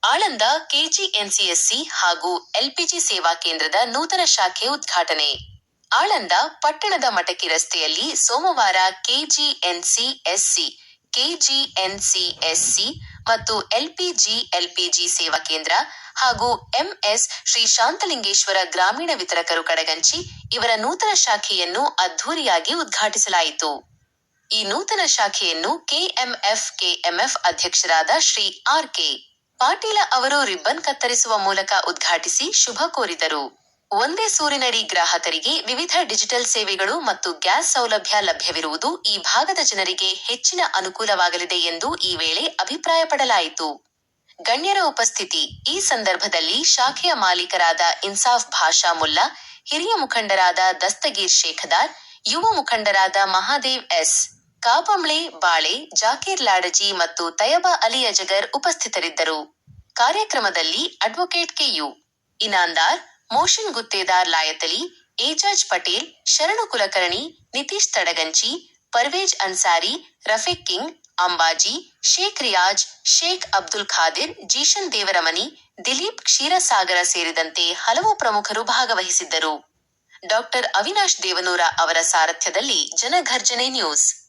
ಆಳಂದ ಕೆಜಿಎನ್ಸಿಎಸ್ಸಿ ಹಾಗೂ ಎಲ್ಪಿಜಿ ಸೇವಾ ಕೇಂದ್ರದ ನೂತನ ಶಾಖೆ ಉದ್ಘಾಟನೆ. ಆಳಂದ ಪಟ್ಟಣದ ಮಟಕಿ ರಸ್ತೆಯಲ್ಲಿ ಸೋಮವಾರ ಕೆಜಿಎನ್ಸಿಎಸ್ಸಿ ಮತ್ತು ಎಲ್ಪಿಜಿ ಸೇವಾ ಕೇಂದ್ರ ಹಾಗೂ ಎಂಎಸ್ ಶ್ರೀ ಶಾಂತಲಿಂಗೇಶ್ವರ ಗ್ರಾಮೀಣ ವಿತರಕರು ಕಡಗಂಚಿ ಇವರ ನೂತನ ಶಾಖೆಯನ್ನು ಅದ್ಧೂರಿಯಾಗಿ ಉದ್ಘಾಟಿಸಲಾಯಿತು. ಈ ನೂತನ ಶಾಖೆಯನ್ನು ಕೆಎಂಎಫ್ ಅಧ್ಯಕ್ಷರಾದ ಶ್ರೀ ಆರ್.ಕೆ. ಪಾಟೀಲ ಅವರು ರಿಬ್ಬನ್ ಕತ್ತರಿಸುವ ಮೂಲಕ ಉದ್ಘಾಟಿಸಿ ಶುಭ ಕೋರಿದರು. ಒಂದೇ ಸೂರಿನಡಿ ಗ್ರಾಹಕರಿಗೆ ವಿವಿಧ ಡಿಜಿಟಲ್ ಸೇವೆಗಳು ಮತ್ತು ಗ್ಯಾಸ್ ಸೌಲಭ್ಯ ಲಭ್ಯವಿರುವುದು ಈ ಭಾಗದ ಜನರಿಗೆ ಹೆಚ್ಚಿನ ಅನುಕೂಲವಾಗಲಿದೆ ಎಂದು ಈ ವೇಳೆ ಅಭಿಪ್ರಾಯಪಡಲಾಯಿತು. ಗಣ್ಯರ ಉಪಸ್ಥಿತಿ. ಈ ಸಂದರ್ಭದಲ್ಲಿ ಶಾಖೆಯ ಮಾಲೀಕರಾದ ಇನ್ಸಾಫ್ ಭಾಷಾ ಮುಲ್ಲಾ, ಹಿರಿಯ ಮುಖಂಡರಾದ ದಸ್ತಗೀರ್ ಶೇಖದಾರ್, ಯುವ ಮುಖಂಡರಾದ ಮಹಾದೇವ್ ಎಸ್. ಕಾಪಂಬ್ಳೆ, ಬಾಳೆ, ಜಾಕೀರ್ ಲಾಡಜಿ ಮತ್ತು ತಯಬಾ ಅಲಿ ಅಜಗರ್ ಉಪಸ್ಥಿತರಿದ್ದರು. ಕಾರ್ಯಕ್ರಮದಲ್ಲಿ ಅಡ್ವೊಕೇಟ್ ಕೆ.ಯು. ಇನಾಂದಾರ್, ಮೋಶನ್ ಗುತ್ತೇದಾರ್ ಲಾಯತಲಿ, ಏಜಾಜ್ ಪಟೇಲ್, ಶರಣು ಕುಲಕರ್ಣಿ, ನಿತೀಶ್ ತಡಗಂಚಿ, ಪರ್ವೇಜ್ ಅನ್ಸಾರಿ, ರಫೀಕ್ ಕಿಂಗ್, ಅಂಬಾಜಿ, ಶೇಖ್ ರಿಯಾಜ್, ಶೇಖ್ ಅಬ್ದುಲ್ ಖಾದಿರ್, ಜೀಶನ್ ದೇವರಮನಿ, ದಿಲೀಪ್ ಕ್ಷೀರಸಾಗರ ಸೇರಿದಂತೆ ಹಲವು ಪ್ರಮುಖರು ಭಾಗವಹಿಸಿದ್ದರು. ಡಾ. ಅವಿನಾಶ್ ದೇವನೂರ ಅವರ ಸಾರಥ್ಯದಲ್ಲಿ ಜನಘರ್ಜನೆ ನ್ಯೂಸ್